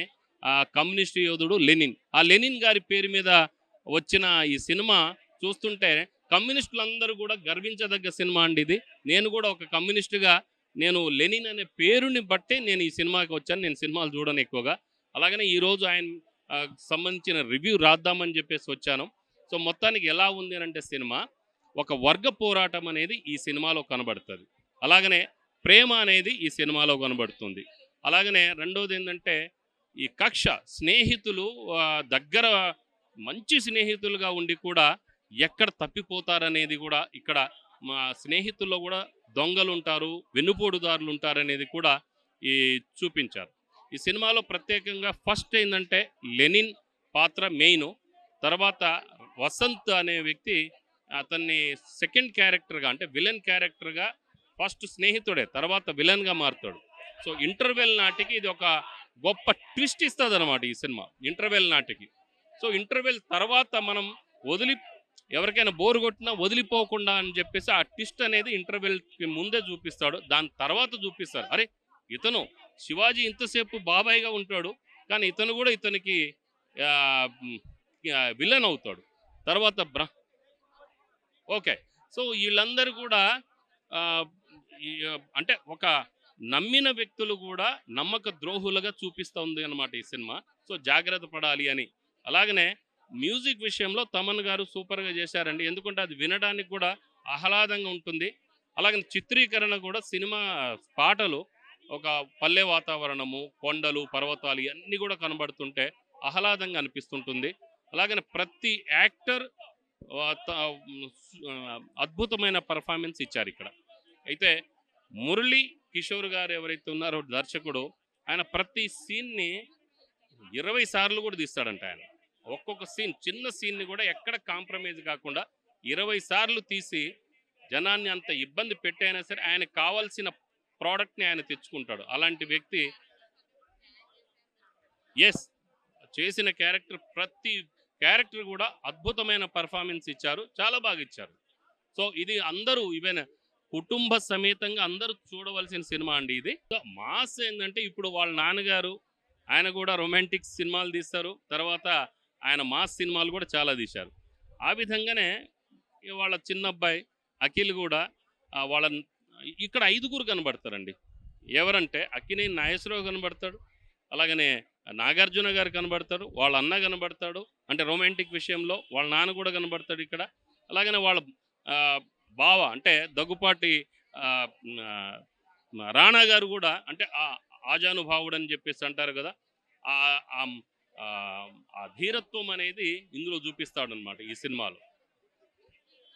కమ్యూనిస్ట్ యోధుడు లెనిన్. ఆ లెనిన్ గారి పేరు మీద వచ్చిన ఈ సినిమా చూస్తుంటే కమ్యూనిస్టులందరూ కూడా గర్వించదగ్గ సినిమా అండి ఇది. నేను కూడా ఒక కమ్యూనిస్టుగా నేను లెనిన్ అనే పేరుని బట్టే నేను ఈ సినిమాకి వచ్చాను. నేను సినిమాలు చూడను ఎక్కువగా. అలాగనే ఈరోజు ఆయన సంబంధించిన రివ్యూ రాద్దామని చెప్పేసి వచ్చాను. సో మొత్తానికి ఎలా ఉంది అంటే సినిమా ఒక వర్గ పోరాటం అనేది ఈ సినిమాలో కనబడుతుంది. అలాగనే ప్రేమ అనేది ఈ సినిమాలో కనబడుతుంది. అలాగనే రెండోది ఏంటంటే ఈ కక్ష, స్నేహితులు దగ్గర మంచి స్నేహితులుగా ఉండి కూడా ఎక్కడ తప్పిపోతారనేది కూడా ఇక్కడ మా స్నేహితుల్లో కూడా దొంగలు ఉంటారు, వెన్నుపోటుదారులు ఉంటారనేది కూడా ఈ చూపించారు. ఈ సినిమాలో ప్రత్యేకంగా ఫస్ట్ ఏంటంటే లెనిన్ పాత్ర మెయిన్, తర్వాత వసంత్ అనే వ్యక్తి అతన్ని సెకండ్ క్యారెక్టర్గా అంటే విలన్ క్యారెక్టర్గా, ఫస్ట్ స్నేహితుడే తర్వాత విలన్గా మారుతాడు. సో ఇంటర్వెల్ నాటికి ఇది ఒక గొప్ప ట్విస్ట్ ఇస్తుంది అనమాట ఈ సినిమా ఇంటర్వెల్ నాటికి. సో ఇంటర్వెల్ తర్వాత మనం ఎవరికైనా బోరు కొట్టినా వదిలిపోకుండా అని చెప్పేసి ఆ ట్విస్ట్ అనేది ఇంటర్వెల్కి ముందే చూపిస్తాడు. దాని తర్వాత చూపిస్తారు, అరే ఇతను శివాజీ ఇంతసేపు బాబాయ్గా ఉంటాడు, కానీ ఇతను కూడా ఇతనికి విలన్ అవుతాడు తర్వాత ఓకే. సో వీళ్ళందరూ కూడా అంటే ఒక నమ్మిన వ్యక్తులు కూడా నమ్మక ద్రోహులుగా చూపిస్తుంది అన్నమాట ఈ సినిమా. సో జాగ్రత్త పడాలి అని. అలాగనే మ్యూజిక్ విషయంలో తమన్ గారు సూపర్గా చేశారండి, ఎందుకంటే అది వినడానికి కూడా ఆహ్లాదంగా ఉంటుంది. అలాగే చిత్రీకరణ కూడా సినిమా పాటలు ఒక పల్లె వాతావరణము, కొండలు, పర్వతాలు ఇవన్నీ కూడా కనబడుతుంటే ఆహ్లాదంగా అనిపిస్తుంటుంది. అలాగనే ప్రతి యాక్టర్ అద్భుతమైన పర్ఫార్మెన్స్ ఇచ్చారు ఇక్కడ. అయితే మురళీ కిషోర్ గారు ఎవరైతే ఉన్నారో దర్శకుడు, ఆయన ప్రతి సీన్ని 20 సార్లు కూడా తీస్తాడంట. ఆయన ఒక్కొక్క సీన్, చిన్న సీన్ని కూడా ఎక్కడ కాంప్రమైజ్ కాకుండా 20 సార్లు తీసి జనాన్ని అంత ఇబ్బంది పెట్టైనా సరే ఆయనకు కావాల్సిన ప్రోడక్ట్ని ఆయన తెచ్చుకుంటాడు. అలాంటి వ్యక్తి ఎస్ చేసిన క్యారెక్టర్, ప్రతి క్యారెక్టర్ కూడా అద్భుతమైన పర్ఫార్మెన్స్ ఇచ్చారు, చాలా బాగా ఇచ్చారు. సో ఇది అందరూ ఈవెన్ కుటుంబ సమేతంగా అందరూ చూడవలసిన సినిమా అండి ఇది. మాస్ ఏంటంటే ఇప్పుడు వాళ్ళ నాన్నగారు ఆయన కూడా రొమాంటిక్ సినిమాలు తీస్తారు, తర్వాత ఆయన మాస్ సినిమాలు కూడా చాలా తీశారు. ఆ విధంగానే వాళ్ళ చిన్న అబ్బాయి అఖిల్ కూడా వాళ్ళ ఇక్కడ 5గురు కనబడతారండి. ఎవరంటే అక్కినేని నాగేశ్వరరావు కనబడతాడు, అలాగనే నాగార్జున గారు కనబడతారు, వాళ్ళ అన్న కనబడతాడు, అంటే రొమాంటిక్ విషయంలో వాళ్ళ నాన్న కూడా కనబడతాడు ఇక్కడ. అలాగనే వాళ్ళ బావ అంటే దగ్గుపాటి రాణా గారు కూడా, అంటే ఆజానుభావుడు అని చెప్పేసి అంటారు కదా, ఆ ధీరత్వం అనేది ఇందులో చూపిస్తాడు అనమాట ఈ సినిమాలో.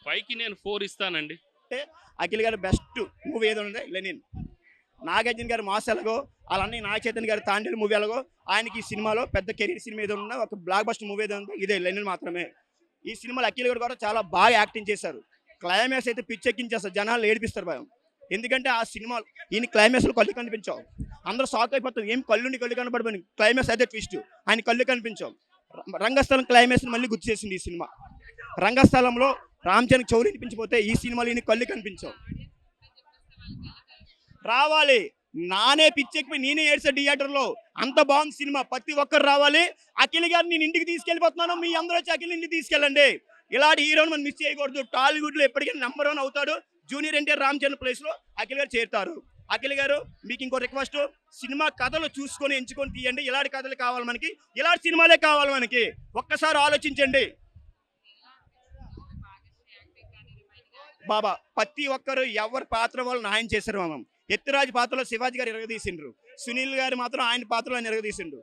5కి నేను 4 ఇస్తానండి. అఖిల్ గారి బెస్ట్ మూవీ ఏదో ఉంది లెనిన్. నాగార్జున గారి మాస్ ఎలాగో, అలానే నాగ చైతన్య గారి తాండేలు మూవీ ఎలాగో, ఆయనకి ఈ సినిమాలో పెద్ద కెరీర్ సినిమా ఏదో ఉన్న ఒక బ్లాక్ బస్టర్ మూవీ ఏదో ఉంది ఇదే లెనిన్ మాత్రమే. ఈ సినిమాలో అఖిల్ గారు కూడా చాలా బాగా యాక్టింగ్ చేశారు. క్లైమాక్స్ అయితే పిచ్చెక్కించేస్తారు, జనాలు ఏడిపిస్తారు భయం. ఎందుకంటే ఆ సినిమా ఈయన క్లైమాక్స్లో కళ్ళు కనిపించావు, అందరూ షాక్ అయిపోతారు, ఏం కళ్ళు కనపడిపోయింది. క్లైమాక్స్ అయితే ట్విస్ట్, ఆయన కళ్ళు కనిపించావు. రంగస్థలం క్లైమాక్స్ని మళ్ళీ గుర్తు చేసింది ఈ సినిమా. రంగస్థలంలో రామచంద్ర చౌరి వినిపించిపోతే ఈ సినిమాలో ఈయన కళ్ళు కనిపించావు. రావాలి, నానే పిచ్చెక్కి నేనే ఏడ్చా థియేటర్లో, అంత బాగుంది సినిమా. ప్రతి ఒక్కరు రావాలి. అఖిల్ గారు నేను ఇంటికి తీసుకెళ్ళిపోతున్నాను, మీ అందరూ వచ్చి అఖిల్ ఇంటికి తీసుకెళ్ళండి. ఇలాంటి హీరోని మనం మిస్ చేయకూడదు. టాలీవుడ్లో ఎప్పటికైనా నెంబర్ 1 అవుతాడు. జూనియర్ ఎన్టీఆర్ రామచంద్ర ప్లేస్లో అఖిల్ గారు చేరుతారు. అఖిల్ గారు మీకు ఇంకో రిక్వెస్ట్, సినిమా కథలు చూసుకొని ఎంచుకొని తీయండి. ఇలాంటి కథలు కావాలి మనకి, ఇలాంటి సినిమాలే కావాలి మనకి. ఒక్కసారి ఆలోచించండి బాబా. ప్రతి ఒక్కరు ఎవరి పాత్ర వాళ్ళు న్యాయం చేశారు. మనం ఎత్తిరాజు పాత్రలో శివాజీ గారు ఎరగదీసిండ్రు, సునీల్ గారు మాత్రం ఆయన పాత్రలో ఆయన ఎరగదీసిండ్రు.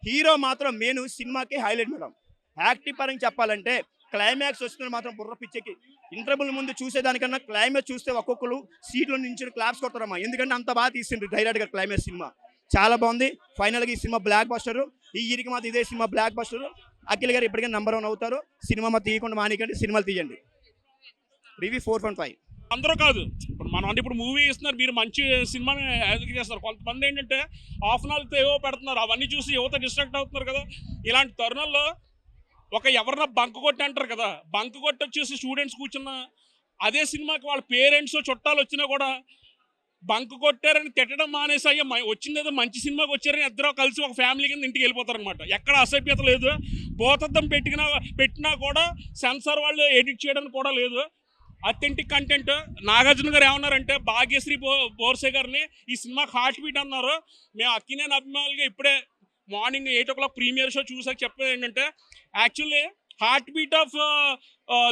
హీరో మాత్రం మెయిన్ సినిమాకి హైలైట్ మేడం. యాక్టింగ్ పరంగా చెప్పాలంటే క్లైమాక్స్ వస్తున్న మాత్రం బుర్ర పిచ్చెకి. ఇంటర్వెల్ ముందు చూసేదానికన్నా క్లైమాక్స్ చూస్తే ఒక్కొక్కరు సీట్లో నుంచి క్లాప్స్ కొడతారమ్మా, ఎందుకంటే అంత బాగా తీసిండ్రు డైరెక్ట్ గా. క్లైమాక్స్ సినిమా చాలా బాగుంది. ఫైనల్గా ఈ సినిమా బ్లాక్ బస్టర్. ఈ ఇయర్కి మాత్రం ఇదే సినిమా బ్లాక్ బస్టర్. అఖిల్ గారు ఇప్పటికైనా నెంబర్ 1 అవుతారు. సినిమా మాత్రం తీయకుండా మానేకండి, సినిమాలు తీయండి. రివ్యూ 4.5. అందరూ కాదు, ఇప్పుడు మనం అంటే ఇప్పుడు మూవీ ఇస్తున్నారు, మీరు మంచి సినిమాని ఎదుగు చేస్తారు. కొంతమంది ఏంటంటే హాఫ్ అన్ అవర్తో ఏవో పెడుతున్నారు, అవన్నీ చూసి యువత డిస్ట్రాక్ట్ అవుతున్నారు కదా. ఇలాంటి తరుణంలో ఎవరన్నా బంక్ కొట్టి అంటారు కదా, బంక్ కొట్టి వచ్చేసి స్టూడెంట్స్ కూర్చున్న అదే సినిమాకి వాళ్ళ పేరెంట్స్ చుట్టాలు వచ్చినా కూడా బంక్ కొట్టారని తిట్టడం మానేసి, అయ్యా వచ్చింది ఏదో మంచి సినిమాకి వచ్చారని ఇద్దరు కలిసి ఒక ఫ్యామిలీ కింద ఇంటికి వెళ్ళిపోతారు అనమాట. ఎక్కడ అసభ్యత లేదు, భూతద్దం పెట్టినా కూడా సెన్సార్ వాళ్ళు ఎడిట్ చేయడానికి కూడా లేదు. Authentic content. నాగార్జున గారు ఏమన్నారంటే భాగ్యశ్రీ బోర్సే గారిని ఈ సినిమాకి హార్ట్ బీట్ అన్నారు. మేము అక్కినేని అభిమానులుగా ఇప్పుడే మార్నింగ్ 8 o'clock ప్రీమియర్ షో చూసాక చెప్పేది ఏంటంటే, actually heart beat of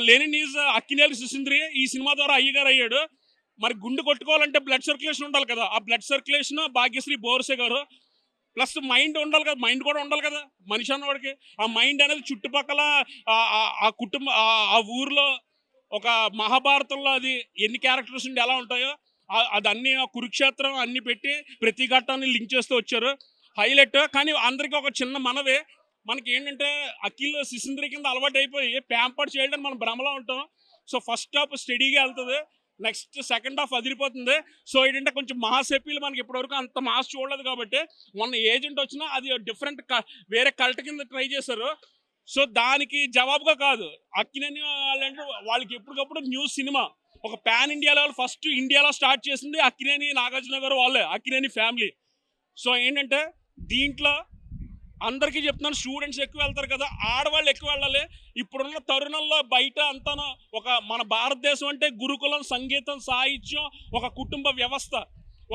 Lenin is Akkineni సుసింద్రి. ఈ సినిమా ద్వారా అయ్యగారు అయ్యాడు. మరి గుండె కొట్టుకోవాలంటే బ్లడ్ సర్క్యులేషన్ ఉండాలి కదా, ఆ బ్లడ్ సర్క్యులేషన్ భాగ్యశ్రీ బోర్సే గారు. ప్లస్ మైండ్ ఉండాలి కదా, మైండ్ కూడా ఉండాలి కదా మనిషి అన్నవాడికి. ఆ మైండ్ అనేది చుట్టుపక్కల ఆ కుటుంబ ఆ ఊర్లో ఒక మహాభారతంలో అది ఎన్ని క్యారెక్టర్స్ ఉండి ఎలా ఉంటాయో అది అన్ని కురుక్షేత్రం అన్ని పెట్టి ప్రతి ఘట్టాన్ని లింక్ చేస్తూ వచ్చారు. హైలైట్. కానీ అందరికీ ఒక చిన్న మనవే, మనకి ఏంటంటే అఖిల్ సిసింద్రి కింద అలవాటు అయిపోయి ప్యాంపర్డ్ చేయడానికి మనం భ్రమలో ఉంటాం. సో ఫస్ట్ హాఫ్ స్టడీగా వెళ్తుంది, నెక్స్ట్ సెకండ్ హాఫ్ అదిరిపోతుంది. సో ఏంటంటే కొంచెం మాస్ ఎప్పీలు మనకి ఇప్పటివరకు అంత మాస్ చూడలేదు కాబట్టి, మొన్న ఏజెంట్ వచ్చినా అది డిఫరెంట్ వేరే కల్ట్ కింద ట్రై చేశారు. సో దానికి జవాబుగా కాదు, అక్కినేని వాళ్ళంటే వాళ్ళకి ఎప్పటికప్పుడు న్యూస్ సినిమా ఒక పాన్ ఇండియా లెవెల్ ఫస్ట్ ఇండియాలో స్టార్ట్ చేసింది అక్కినేని నాగార్జున గారు వాళ్ళే, అక్కినేని ఫ్యామిలీ. సో ఏంటంటే దీంట్లో అందరికీ చెప్తున్నాను, స్టూడెంట్స్ ఎక్కువ వెళ్తారు కదా, ఆడవాళ్ళు ఎక్కువ వెళ్ళాలి. ఇప్పుడున్న తరుణంలో బయట అంతా ఒక మన భారతదేశం అంటే గురుకులం, సంగీతం, సాహిత్యం, ఒక కుటుంబ వ్యవస్థ.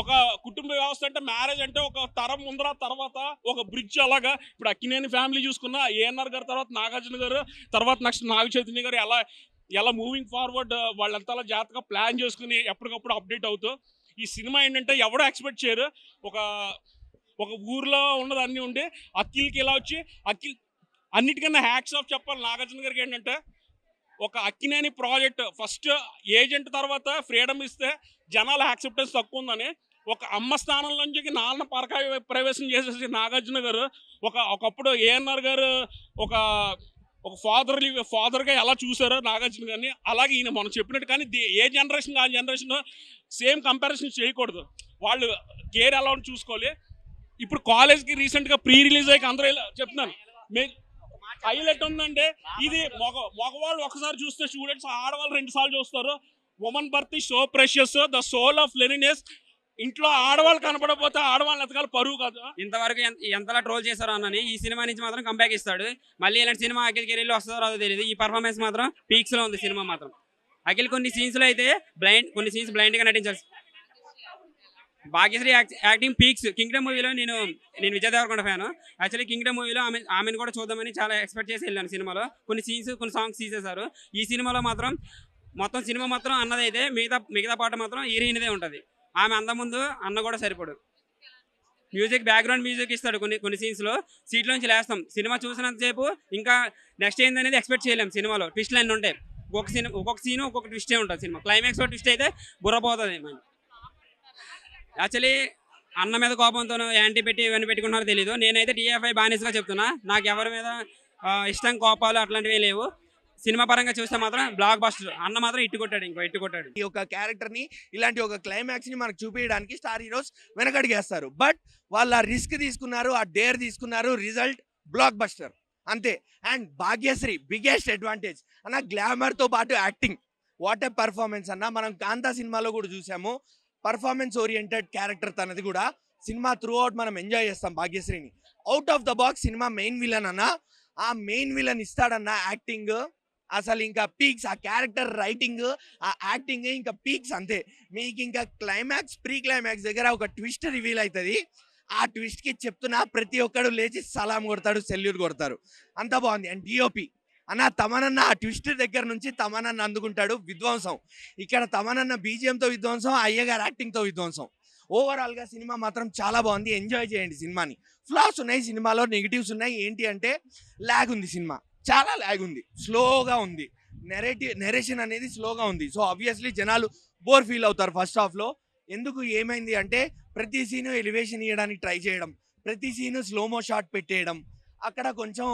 ఒక కుటుంబ వ్యవస్థ అంటే మ్యారేజ్ అంటే ఒక తరం ముందర, తర్వాత ఒక బ్రిడ్జ్. అలాగా ఇప్పుడు అక్కినేని ఫ్యామిలీ చూసుకున్నా, ఏఎన్ఆర్ గారు తర్వాత నాగార్జున గారు, తర్వాత నెక్స్ట్ నాగ చైతన్య గారు, ఎలా మూవింగ్ ఫార్వర్డ్ వాళ్ళంతా అలా జాగ్రత్తగా ప్లాన్ చేసుకుని ఎప్పటికప్పుడు అప్డేట్ అవుతూ. ఈ సినిమా ఏంటంటే ఎవడో ఎక్స్పెక్ట్ చేయరు. ఒక ఊర్లో ఉన్నది అన్నీ ఉండి అఖిల్కి ఇలా వచ్చి, అఖిల్ అన్నిటికన్నా హ్యాట్స్ ఆఫ్ చెప్పాలి నాగార్జున గారికి. ఏంటంటే ఒక అక్కినేని ప్రాజెక్ట్ ఫస్ట్ ఏజెంట్ తర్వాత ఫ్రీడమ్ ఇస్తే జనాల యాక్సెప్టెన్స్ తక్కువ ఉందని ఒక అమ్మ స్థానం నుంచి నాన్న పరకాయ ప్రవేశం చేసేసి నాగార్జున గారు ఒకప్పుడు ఏఎన్ఆర్ గారు ఒక ఫాదర్గా ఎలా చూసారో నాగార్జున గారిని, అలాగే ఈయన మనం చెప్పినట్టు. కానీ ఏ జనరేషన్ ఆ జనరేషన్ సేమ్ కంపారిజన్ చేయకూడదు. వాళ్ళు కేర్ ఎలా చూసుకోవాలి. ఇప్పుడు కాలేజ్కి రీసెంట్గా ప్రీ రిలీజ్ అయ్యి అందరూ చెప్తున్నాను హైలైట్ ఉందంటే ఇది మగవాళ్ళు ఒకసారి చూస్తే స్టూడెంట్స్, ఆడవాళ్ళు 2 సార్లు చూస్తారు. Women birth so precious, the soul of లెనినెస్. ఇంట్లో ఆడవాళ్ళు కనపడకపోతే ఆడవాళ్ళని ఎతకాలి, పరువు కాదు. ఇంతవరకు ఎంతలా ట్రోల్ చేశారో అన్నని ఈ సినిమా నుంచి మాత్రం కంబ్యాక్ ఇస్తాడు. మళ్ళీ ఇలాంటి సినిమా అఖిల్ కెరీర్లో వస్తుందో రాదో తెలియదు. ఈ పర్ఫార్మెన్స్ మాత్రం పీక్స్ లో ఉంది సినిమా మాత్రం. అఖిల్ కొన్ని సీన్స్ లో అయితే కొన్ని సీన్స్ బ్లైండ్ గా నటించాల్సి. Bhagyashri acting peaks. కింగ్డమ్ మూవీలో నేను Vijay Deverakonda fan. Actually Kingdom మూవీలో ఆమెను కూడా చూద్దామని చాలా ఎక్స్పెక్ట్ చేసి వెళ్ళాను. సినిమాలో కొన్ని సీన్స్ కొన్ని సాంగ్స్ తీసేశారు. ఈ సినిమాలో మాత్రం మొత్తం సినిమా మాత్రం అన్నదైతే మిగతా పాట మాత్రం హీరోయిన్దే ఉంటుంది. ఆమె అంద ముందు అన్న కూడా సరిపడు. మ్యూజిక్ బ్యాక్గ్రౌండ్ మ్యూజిక్ ఇస్తాడు కొన్ని సీన్స్లో, సీట్లోంచి లేస్తాం. సినిమా చూసినంతసేపు ఇంకా నెక్స్ట్ ఏందనేది ఎక్స్పెక్ట్ చేయలేం. సినిమాలో ట్విస్ట్లు అన్నీ ఉంటాయి. ఒక్కొక్క సీను ఒక్కొక్క ట్విస్టే ఉంటుంది సినిమా. క్లైమాక్స్లో ట్విస్ట్ అయితే బుర్రపోతుంది. యాక్చువల్లీ అన్న మీద కోపంతో యాంటీ పెట్టి ఇవన్నీ పెట్టుకున్నారో తెలీదు. నేనైతే టీఎఫ్ఐ బానిసగా చెప్తున్నా. నాకు ఎవరి మీద ఇష్టం కోపాలు అట్లాంటివి లేవు. సినిమా పరంగా చూస్తే మాత్రం బ్లాక్ బస్టర్. అన్న మాత్రం ఇట్టు కొట్టాడు. ఈ యొక్క క్యారెక్టర్ని, ఇలాంటి ఒక క్లైమాక్స్ని మనకు చూపించడానికి స్టార్ హీరోస్ వెనకడిగేస్తారు. బట్ వాళ్ళు ఆ రిస్క్ తీసుకున్నారు, ఆ డేర్ తీసుకున్నారు. రిజల్ట్ బ్లాక్ బస్టర్ అంతే. అండ్ భాగ్యశ్రీ బిగ్గెస్ట్ అడ్వాంటేజ్ అన్న, గ్లామర్తో పాటు యాక్టింగ్. వాట్ ఏ పర్ఫార్మెన్స్ అన్న. మనం కాంతా సినిమాలో కూడా చూసాము. పర్ఫార్మెన్స్ ఓరియంటెడ్ క్యారెక్టర్ తనది కూడా. సినిమా త్రూ అవుట్ మనం ఎంజాయ్ చేస్తాం భాగ్యశ్రీని. Out of the box cinema main villain అన్న, ఆ మెయిన్ విలన్ ఇస్తాడన్న యాక్టింగ్ అసలు ఇంకా పీక్స్. ఆ క్యారెక్టర్ రైటింగ్, ఆ యాక్టింగ్ ఇంకా పీక్స్ అంతే. మీకు ఇంకా క్లైమాక్స్, ప్రీ క్లైమాక్స్ దగ్గర ఒక ట్విస్ట్ రివీల్ అవుతుంది. ఆ ట్విస్ట్కి చెప్తున్నా ప్రతి ఒక్కడు లేచి సలాం కొడతాడు, సెల్యూట్ కొడతారు. అంత బాగుంది. అండ్ డిఓపి అన్న, తమనన్న ఆ ట్విస్ట్ దగ్గర నుంచి తమనన్న అందుకుంటాడు. విధ్వంసం ఇక్కడ. తమనన్న బీజిఎంతో విధ్వంసం, అయ్యగారు యాక్టింగ్తో విధ్వంసం. ఓవరాల్గా సినిమా మాత్రం చాలా బాగుంది. ఎంజాయ్ చేయండి సినిమాని. ఫ్లాస్ ఉన్నాయి సినిమాలో, నెగిటివ్స్ ఉన్నాయి. ఏంటి అంటే ల్యాగ్ ఉంది సినిమా, చాలా ల్యాగ్ ఉంది, స్లోగా ఉంది. నెరేషన్ అనేది స్లోగా ఉంది. సో ఆబ్వియస్లీ జనాలు బోర్ ఫీల్ అవుతారు ఫస్ట్ హాఫ్లో. ఎందుకు ఏమైంది అంటే ప్రతి సీను ఎలివేషన్ ఇవ్వడానికి ట్రై చేయడం, ప్రతి సీను స్లోమో షాట్ పెట్టేయడం, అక్కడ కొంచెం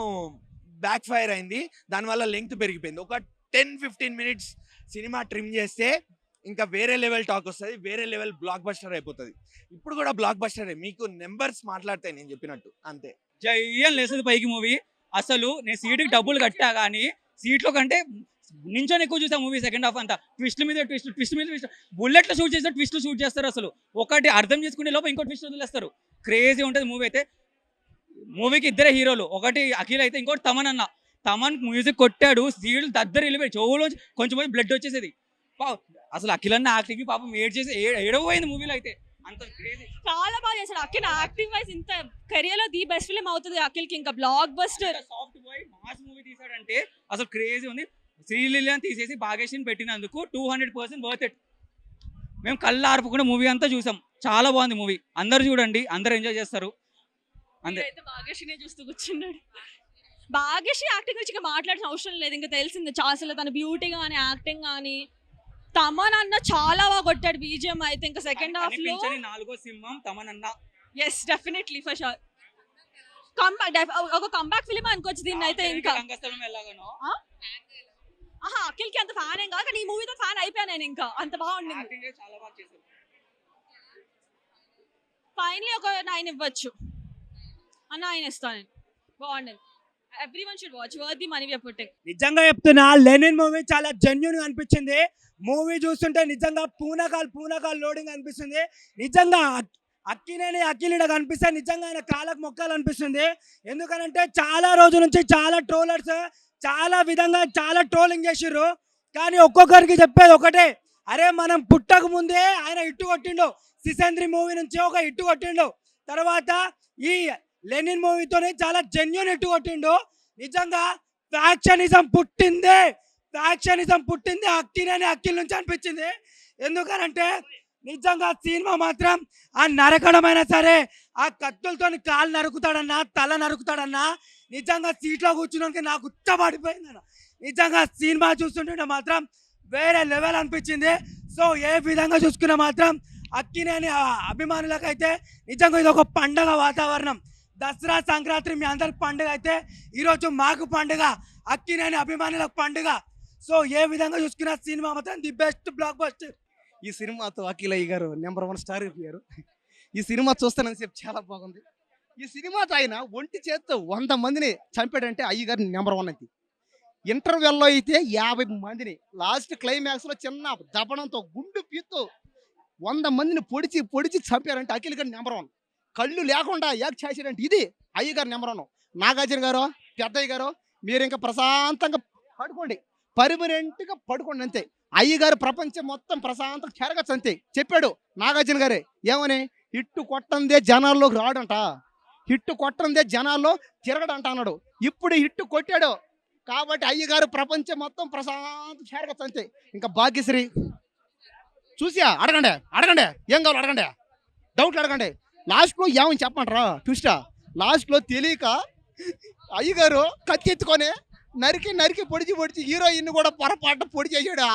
బ్యాక్ ఫైర్ అయింది. దానివల్ల లెంగ్త్ పెరిగిపోయింది. ఒక 10-15 మినిట్స్ సినిమా ట్రిమ్ చేస్తే ఇంకా వేరే లెవెల్ టాక్ వస్తుంది, వేరే లెవెల్ బ్లాక్ బస్టర్ అయిపోతుంది. ఇప్పుడు కూడా బ్లాక్ బస్టరే. మీకు నెంబర్స్ మాట్లాడతాయి నేను చెప్పినట్టు అంతే. జయ్యం లేస్తుంది పైకి మూవీ. అసలు నేను సీటుకి డబ్బులు కట్టా కానీ సీట్లో కంటే నించొని ఎక్కువ చూసా మూవీ. సెకండ్ హాఫ్ అంతా ట్విస్ట్ మీద ట్విస్ట్. బుల్లెట్లో షూట్ చేస్తే ట్విస్ట్లు షూట్ చేస్తారు. అసలు ఒకటి అర్థం చేసుకునే లోపల ఇంకో ట్విస్ట్ వదిలేస్తారు. క్రేజీ ఉంటుంది మూవీ అయితే. మూవీకి ఇద్దరే హీరోలు, ఒకటి అఖిల్ అయితే ఇంకోటి తమన్ అన్న. తమన్ మ్యూజిక్ కొట్టాడు, సీడ్లు దగ్గర వెళ్ళిపోయి చెవులో కొంచెం బ్లడ్ వచ్చేసేది. అసలు అఖిల్ అన్న యాక్టింగ్ పాపం ఏడవైంది మూవీలో అయితే. అంత క్రేజీ, చాలా బాగా చేశాడు అఖిల్. యాక్టింగ్ వైజ్ ఇంత కెరియర్ లో ది బెస్ట్ ఫిల్మ్ అవుతుంది అఖిల్ కి. ఇంకా blockbuster. Soft boy mass movie తీసాడంటే అసలు క్రేజీ ఉంది. శ్రీలీలని తీసేసి భాగ్యశ్రీని పెట్టినందుకు 200% వర్త్ ఇట్. మేము కళ్ళు ఆర్పకుండా మూవీ అంతా చూసాం. చాలా బాగుంది మూవీ. అందరు చూడండి, అందరు ఎంజాయ్ చేస్తారు. అంతే. భాగ్యశ్రీనే చూస్తూ కూర్చున్నాడు. భాగ్యశ్రీ యాక్టింగ్ గురించి ఇంకా మాట్లాడాల్సిన అవసరం లేదు. ఇంకా తెలిసింది అసలు తన బ్యూటీ కానీ యాక్టింగ్ కానీ. తమన్ అన్న చాలా బాగా కొట్టాడు బీజిఎం అయితే. ఇంకా సెకండ్ హాఫ్ లో 4వ సింహం తమన్ అన్న. Yes definitely for sure. ఒక కంబ్యాక్ ఫిలిం అనుకోవచ్చు దీన్ని అయితే. ఇంకా అఖిల్ కి అంత ఫ్యాన్ ఏం కాదు కానీ ఈ మూవీతో ఫ్యాన్ అయిపోయాను నేను. ఇంకా అంత బాగుంది. ఫైనలీ ఒక 9 ఇవ్వచ్చు అన్న. 9 ఇస్తాను. బాగుండేది. Everyone should watch. Worth the money we are putting. నిజంగా చెప్తున్నా, లెనిన్ మూవీ చాలా జెన్యూన్ గా అనిపించింది. మూవీ చూస్తుంటే నిజంగా పూనకాలు లోడింగ్ అనిపిస్తుంది. నిజంగా అక్కినేని అఖిల్ కనిపిస్తే నిజంగా ఆయన కాళ్ళకు మొక్కాలు అనిపిస్తుంది. ఎందుకనంటే చాలా రోజుల నుంచి చాలా ట్రోలర్స్ చాలా విధంగా చాలా ట్రోలింగ్ చేసిర్రు. కానీ ఒక్కొక్కరికి చెప్పేది ఒకటే, అరే మనం పుట్టక ముందే ఆయన ఇట్టు కొట్టిండు. సిసంద్రి మూవీ నుంచి ఒక ఇట్టు కొట్టిండు. తర్వాత ఈ లెనిన్ మూవీతోనే చాలా జెన్యూన్ ఇట్టు కొట్టిండు. నిజంగా ఫ్యాక్షనిజం పుట్టింది అక్కినేని అఖిల్ నుంచి అనిపించింది. ఎందుకనంటే నిజంగా సినిమా మాత్రం ఆ నరకడమైనా సరే, ఆ కత్తులతో కాలు నరుకుతాడన్నా, తల నరుకుతాడన్నా, నిజంగా సీట్లో కూర్చున్నాక నాకు ఉచ్చబడిపోయింది అన్న. నిజంగా సినిమా చూస్తుంటే మాత్రం వేరే లెవెల్ అనిపించింది. సో ఏ విధంగా చూసుకున్నా మాత్రం అక్కినేని అభిమానులకైతే నిజంగా ఇది ఒక పండగ వాతావరణం. దసరా సంక్రాంతి మీ అందరికి పండుగ అయితే ఈరోజు మాకు పండుగ, అక్కినేని అభిమానులకు పండుగ. సో ఏ విధంగా చూసుకున్నా సినిమా మాత్రం ది బెస్ట్ బ్లాక్ బస్టర్. ఈ సినిమాతో అఖిలయ్య గారు నెంబర్ 1 స్టార్ అయిపోయారు. ఈ సినిమా చూస్తానని చాలా బాగుంది. ఈ సినిమాతో ఆయన ఒంటి చేత్తో 100 మందిని చంపాడంటే అయ్య గారు నెంబర్ 1 అయితే. ఇంటర్వెల్లో అయితే 50 మందిని, లాస్ట్ క్లైమాక్స్లో చిన్న దపడంతో గుండు పీతో 100 మందిని పొడిచి చంపారంటే అఖిల్ గారు నెంబర్ 1. కళ్ళు లేకుండా యాక్ట్ చేసాడంటే ఇది అయ్య గారు నెంబర్ 1. నాగార్జున గారు, పెద్దయ్య గారు మీరు ఇంకా ప్రశాంతంగా పడుకోండి, పర్మనెంట్గా పడుకోండి అంతే. అయ్య గారు ప్రపంచం మొత్తం ప్రశాంతంగా చెరగచ్చు అంతే చెప్పాడు నాగార్జున గారే. ఏమని హిట్టు కొట్టందే జనాల్లోకి రాడంట, హిట్టు కొట్టందే జనాల్లో తిరగడంట అన్నాడు. ఇప్పుడు హిట్టు కొట్టాడు కాబట్టి అయ్య గారు ప్రపంచం మొత్తం ప్రశాంతం చెరగచ్చు అంతే. ఇంకా భాగ్యశ్రీ చూసా అడగండి ఏం కావాలి అడగండి, డౌట్లు అడగండి. లాస్ట్లో ఏమని చెప్పమంటారా ట్విస్టా, లాస్ట్లో తెలియక అయ్యగారు కత్తి ఎత్తుకొని నరికి పొడిచి హీరోయిన్ కూడా పొరపాటు పొడి చేసాడు.